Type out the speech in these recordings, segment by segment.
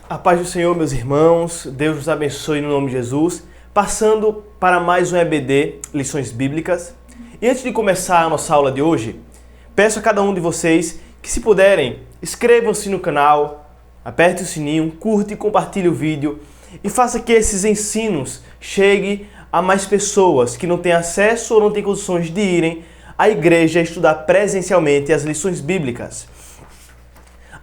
A paz do Senhor, meus irmãos, Deus nos abençoe no nome de Jesus. Passando para mais um EBD, Lições Bíblicas. E antes de começar a nossa aula de hoje, peço a cada um de vocês que, se puderem, inscrevam-se no canal, aperte o sininho, curte e compartilhe o vídeo e faça que esses ensinos cheguem a mais pessoas que não têm acesso ou não têm condições de irem à igreja estudar presencialmente as lições bíblicas.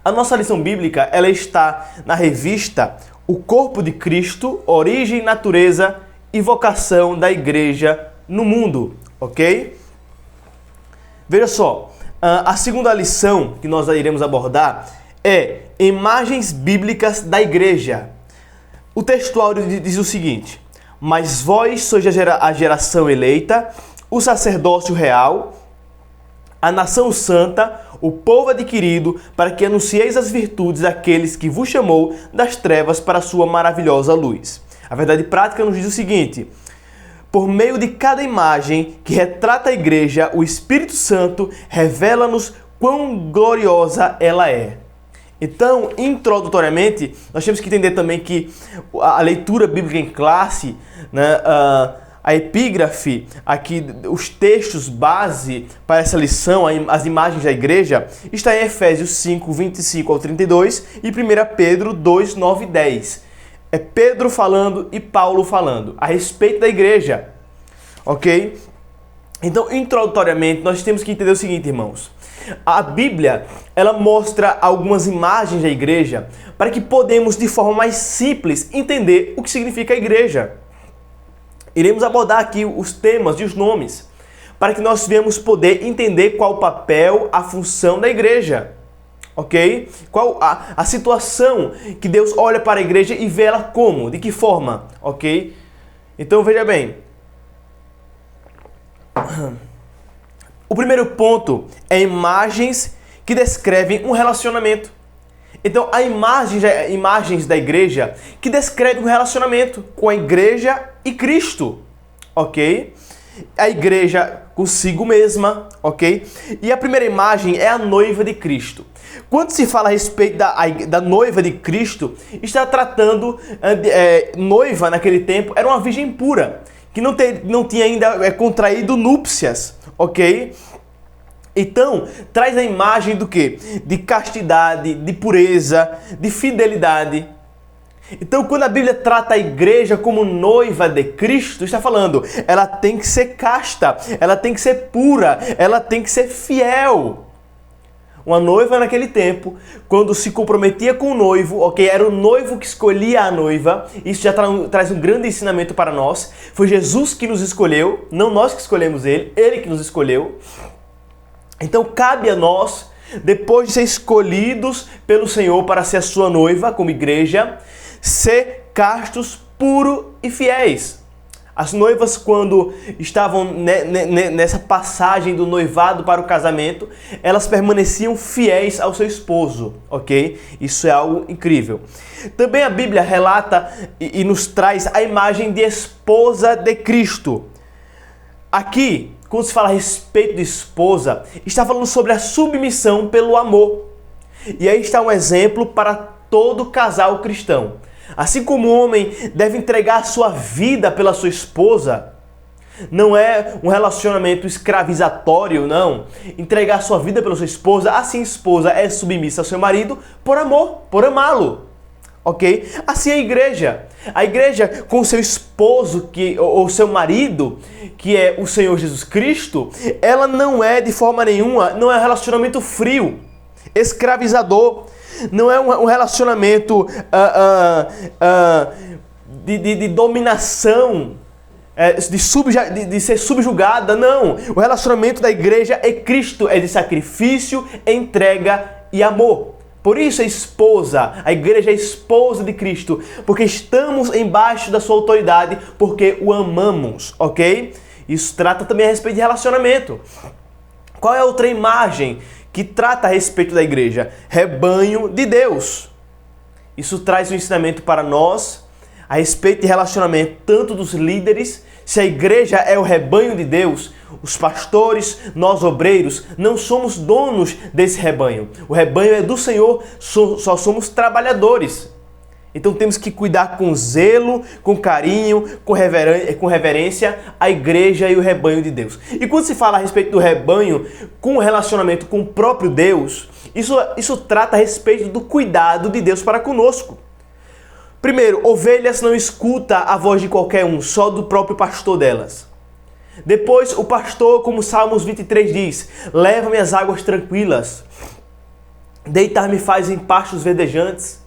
A nossa lição bíblica ela está na revista O Corpo de Cristo, Origem, Natureza e Vocação da Igreja no Mundo, ok? Veja só, a segunda lição que nós iremos abordar é Imagens Bíblicas da Igreja. O texto áureo diz o seguinte: mas vós sois a geração eleita, o sacerdócio real, a nação santa, o povo adquirido, para que anuncieis as virtudes daqueles que vos chamou das trevas para a sua maravilhosa luz. A verdade prática nos diz o seguinte: por meio de cada imagem que retrata a igreja, o Espírito Santo revela-nos quão gloriosa ela é. Então, introdutoriamente, nós temos que entender também que a leitura bíblica em classe, né, a epígrafe, aqui, os textos base para essa lição, as imagens da igreja, está em Efésios 5, 25 ao 32 e 1 Pedro 2, 9 e 10. É Pedro falando e Paulo falando a respeito da igreja, ok? Então, introdutoriamente, nós temos que entender o seguinte, irmãos. A Bíblia, ela mostra algumas imagens da igreja para que podemos, de forma mais simples, entender o que significa a igreja. Iremos abordar aqui os temas e os nomes, para que nós venhamos poder entender qual o papel, a função da igreja, ok? Qual a situação que Deus olha para a igreja e vê ela como, de que forma, ok? Então veja bem, o primeiro ponto é imagens que descrevem um relacionamento. Então, há imagens da igreja que descrevem um relacionamento com a igreja e Cristo, ok? A igreja consigo mesma, ok? E a primeira imagem é a noiva de Cristo. Quando se fala a respeito da noiva de Cristo, está tratando, noiva naquele tempo era uma virgem pura, que não tinha ainda contraído núpcias, ok? Então, traz a imagem do quê? De castidade, de pureza, de fidelidade. Então, quando a Bíblia trata a igreja como noiva de Cristo, está falando, ela tem que ser casta, ela tem que ser pura, ela tem que ser fiel. Uma noiva naquele tempo, quando se comprometia com o noivo, ok? Era o noivo que escolhia a noiva. Isso já traz um grande ensinamento para nós. Foi Jesus que nos escolheu, não nós que escolhemos ele que nos escolheu. Então cabe a nós, depois de ser escolhidos pelo Senhor para ser a sua noiva, como igreja, ser castos, puros e fiéis. As noivas, quando estavam nessa passagem do noivado para o casamento, elas permaneciam fiéis ao seu esposo, ok? Isso é algo incrível. Também a Bíblia relata e nos traz a imagem de esposa de Cristo. Aqui, quando se fala a respeito de esposa, está falando sobre a submissão pelo amor. E aí está um exemplo para todo casal cristão. Assim como o homem deve entregar a sua vida pela sua esposa, não é um relacionamento escravizatório, não. Entregar a sua vida pela sua esposa, assim a esposa é submissa ao seu marido por amor, por amá-lo. Ok? Assim a igreja com seu esposo, ou seu marido, que é o Senhor Jesus Cristo, ela não é de forma nenhuma, não é um relacionamento frio, escravizador, não é um relacionamento de dominação, de ser subjugada, não. O relacionamento da igreja é Cristo, é de sacrifício, entrega e amor. Por isso a igreja é esposa de Cristo, porque estamos embaixo da sua autoridade, porque o amamos, ok? Isso trata também a respeito de relacionamento. Qual é a outra imagem que trata a respeito da igreja? Rebanho de Deus. Isso traz um ensinamento para nós a respeito de relacionamento, tanto dos líderes. Se a igreja é o rebanho de Deus, os pastores, nós obreiros, não somos donos desse rebanho. O rebanho é do Senhor, só somos trabalhadores. Então temos que cuidar com zelo, com carinho, com reverência a igreja e o rebanho de Deus. E quando se fala a respeito do rebanho, com o relacionamento com o próprio Deus, isso trata a respeito do cuidado de Deus para conosco. Primeiro, ovelhas não escuta a voz de qualquer um, só do próprio pastor delas. Depois, o pastor, como Salmos 23 diz, leva-me às águas tranquilas, deitar-me faz em pastos verdejantes,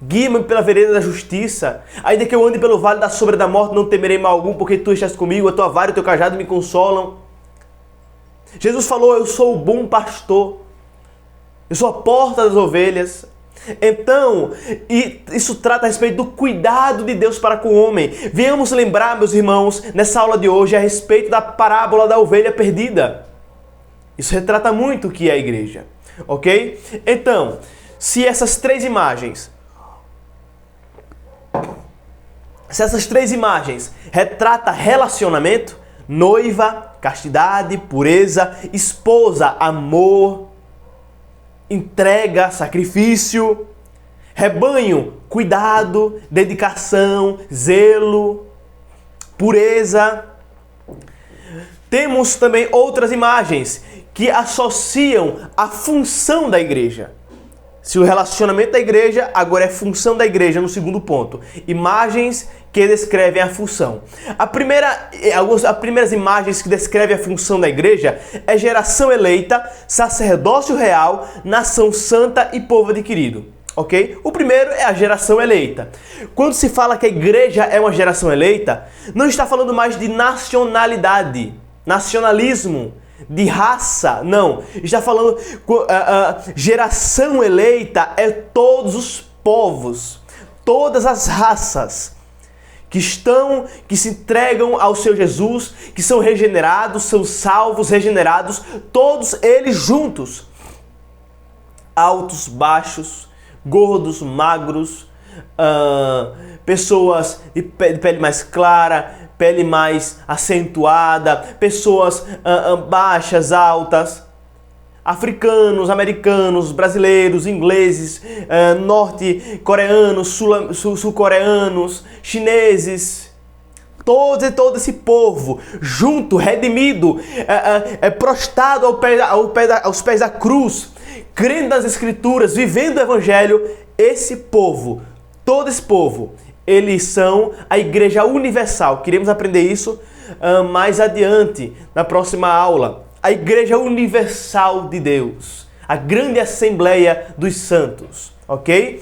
guia-me pela vereda da justiça, ainda que eu ande pelo vale da sombra da morte, não temerei mal algum, porque tu estás comigo, a tua vara e o teu cajado me consolam. Jesus falou, eu sou o bom pastor, eu sou a porta das ovelhas. Então, isso trata a respeito do cuidado de Deus para com o homem. Venhamos lembrar, meus irmãos, nessa aula de hoje, a respeito da parábola da ovelha perdida. Isso retrata muito o que é a igreja, ok? Então, se essas três imagens retratam relacionamento, noiva, castidade, pureza, esposa, amor, entrega, sacrifício, rebanho, cuidado, dedicação, zelo, pureza. Temos também outras imagens que associam a função da igreja. Se o relacionamento da igreja, agora é função da igreja no segundo ponto. Imagens que descrevem a função. As primeiras imagens que descrevem a função da igreja é geração eleita, sacerdócio real, nação santa e povo adquirido. Ok? O primeiro é a geração eleita. Quando se fala que a igreja é uma geração eleita, não está falando mais de nacionalidade, nacionalismo, de raça, não. Está falando geração eleita é todos os povos, todas as raças que se entregam ao seu Jesus, que são regenerados, são salvos, regenerados, todos eles juntos. Altos, baixos, gordos, magros, pessoas de pele mais clara, pele mais acentuada, pessoas baixas, altas, africanos, americanos, brasileiros, ingleses, norte-coreanos, sul-coreanos, chineses, todo esse povo junto, redimido, prostrado aos pés da cruz, crendo nas Escrituras, vivendo o Evangelho, todo esse povo, eles são a Igreja Universal. Queremos aprender isso mais adiante, na próxima aula. A Igreja Universal de Deus, a grande Assembleia dos Santos, ok?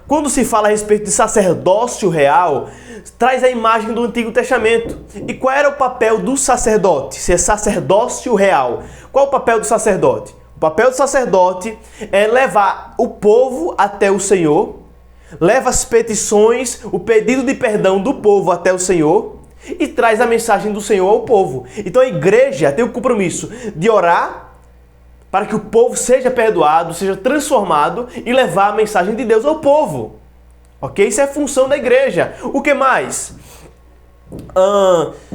Quando se fala a respeito de sacerdócio real, traz a imagem do Antigo Testamento. E qual era o papel do sacerdote? Se é sacerdócio real, qual é o papel do sacerdote? O papel do sacerdote é levar o povo até o Senhor, leva as petições, o pedido de perdão do povo até o Senhor e traz a mensagem do Senhor ao povo. Então a igreja tem o compromisso de orar para que o povo seja perdoado, seja transformado e levar a mensagem de Deus ao povo. Ok? Isso é a função da igreja. O que mais?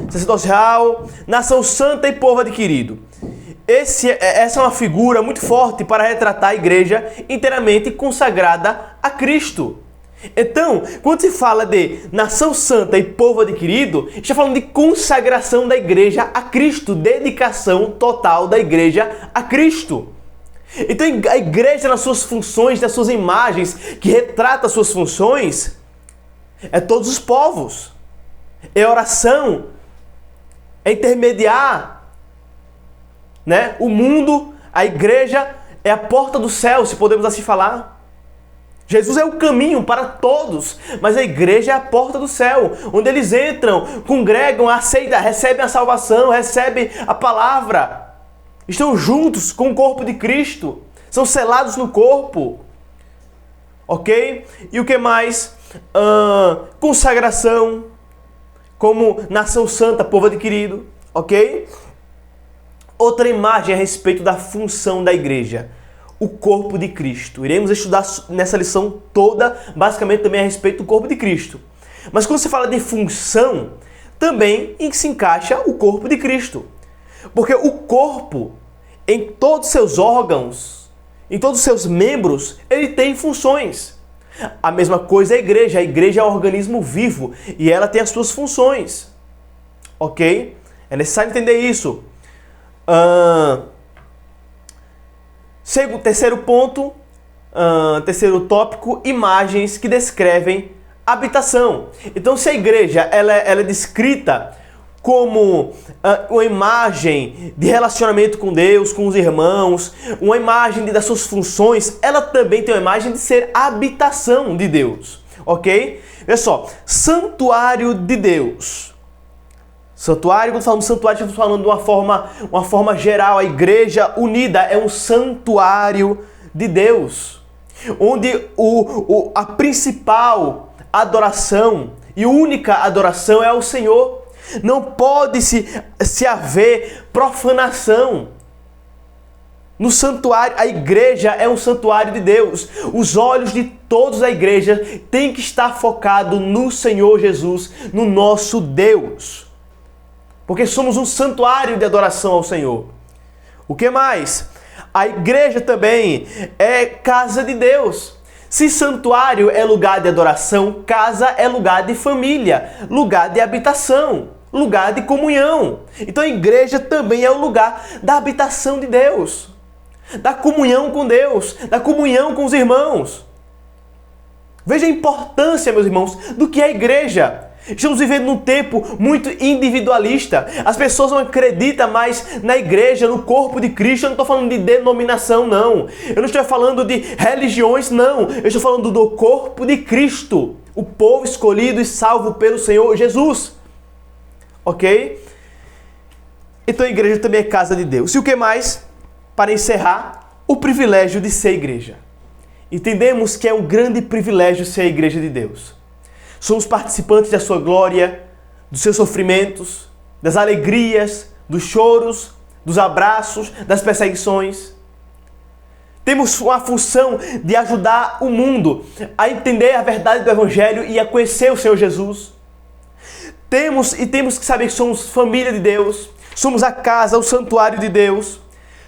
Sacerdócio real, nação santa e povo adquirido. Essa é uma figura muito forte para retratar a igreja inteiramente consagrada a Cristo. Então, quando se fala de nação santa e povo adquirido, está falando de consagração da igreja a Cristo, dedicação total da igreja a Cristo. Então, a igreja nas suas funções, nas suas imagens, que retrata as suas funções, é todos os povos. É oração, é intermediar, né? O mundo, a igreja é a porta do céu, se podemos assim falar. Jesus é o caminho para todos, mas a igreja é a porta do céu, onde eles entram, congregam, aceitam, recebem a salvação, recebem a palavra, estão juntos com o corpo de Cristo, são selados no corpo, ok? E o que mais? Consagração, como nação santa, povo adquirido, ok? Outra imagem a respeito da função da igreja, o corpo de Cristo. Iremos estudar nessa lição toda, basicamente também a respeito do corpo de Cristo. Mas quando se fala de função, também se encaixa o corpo de Cristo. Porque o corpo, em todos os seus órgãos, em todos os seus membros, ele tem funções. A mesma coisa é a igreja é um organismo vivo e ela tem as suas funções, ok? É necessário entender isso. Terceiro ponto, terceiro tópico, imagens que descrevem habitação. Então, se a igreja ela é descrita como uma imagem de relacionamento com Deus, com os irmãos, uma imagem das suas funções, ela também tem uma imagem de ser habitação de Deus, ok? Olha só, santuário de Deus. Santuário, quando falamos santuário, estamos falando de uma forma geral. A igreja unida é um santuário de Deus, onde a principal adoração e única adoração é ao Senhor. Não pode se haver profanação. No santuário, a igreja é um santuário de Deus. Os olhos de todos da igreja têm que estar focados no Senhor Jesus, no nosso Deus. Porque somos um santuário de adoração ao Senhor. O que mais? A igreja também é casa de Deus. Se santuário é lugar de adoração, casa é lugar de família, lugar de habitação, lugar de comunhão. Então a igreja também é o lugar da habitação de Deus, da comunhão com Deus, da comunhão com os irmãos. Veja a importância, meus irmãos, do que é a igreja. Estamos vivendo num tempo muito individualista. As pessoas não acreditam mais na igreja, no corpo de Cristo. Eu não estou falando de denominação, não. Eu não estou falando de religiões, não. Eu estou falando do corpo de Cristo. O povo escolhido e salvo pelo Senhor Jesus. Ok? Então a igreja também é casa de Deus. E o que mais? Para encerrar, o privilégio de ser igreja. Entendemos que é um grande privilégio ser a igreja de Deus. Somos participantes da sua glória, dos seus sofrimentos, das alegrias, dos choros, dos abraços, das perseguições. Temos uma função de ajudar o mundo a entender a verdade do Evangelho e a conhecer o Senhor Jesus. Temos que saber que somos família de Deus, somos a casa, o santuário de Deus.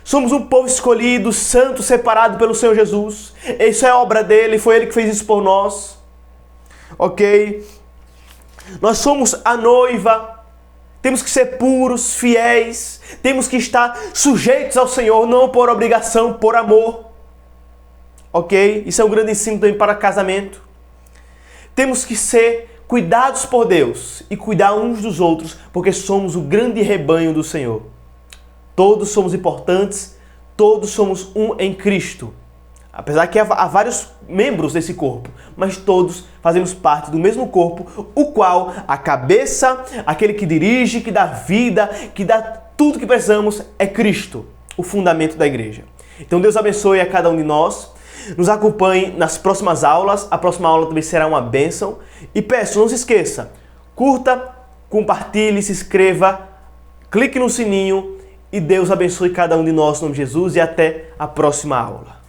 Somos um povo escolhido, santo, separado pelo Senhor Jesus. Isso é obra dele, foi ele que fez isso por nós. Ok? Nós somos a noiva, temos que ser puros, fiéis, temos que estar sujeitos ao Senhor, não por obrigação, por amor. Ok? Isso é um grande ensino também para casamento. Temos que ser cuidados por Deus e cuidar uns dos outros, porque somos o grande rebanho do Senhor. Todos somos importantes, todos somos um em Cristo. Apesar que há vários membros desse corpo, mas todos fazemos parte do mesmo corpo, o qual a cabeça, aquele que dirige, que dá vida, que dá tudo que precisamos, é Cristo, o fundamento da igreja. Então Deus abençoe a cada um de nós, nos acompanhe nas próximas aulas, a próxima aula também será uma bênção. E peço, não se esqueça, curta, compartilhe, se inscreva, clique no sininho e Deus abençoe cada um de nós, em nome de Jesus, e até a próxima aula.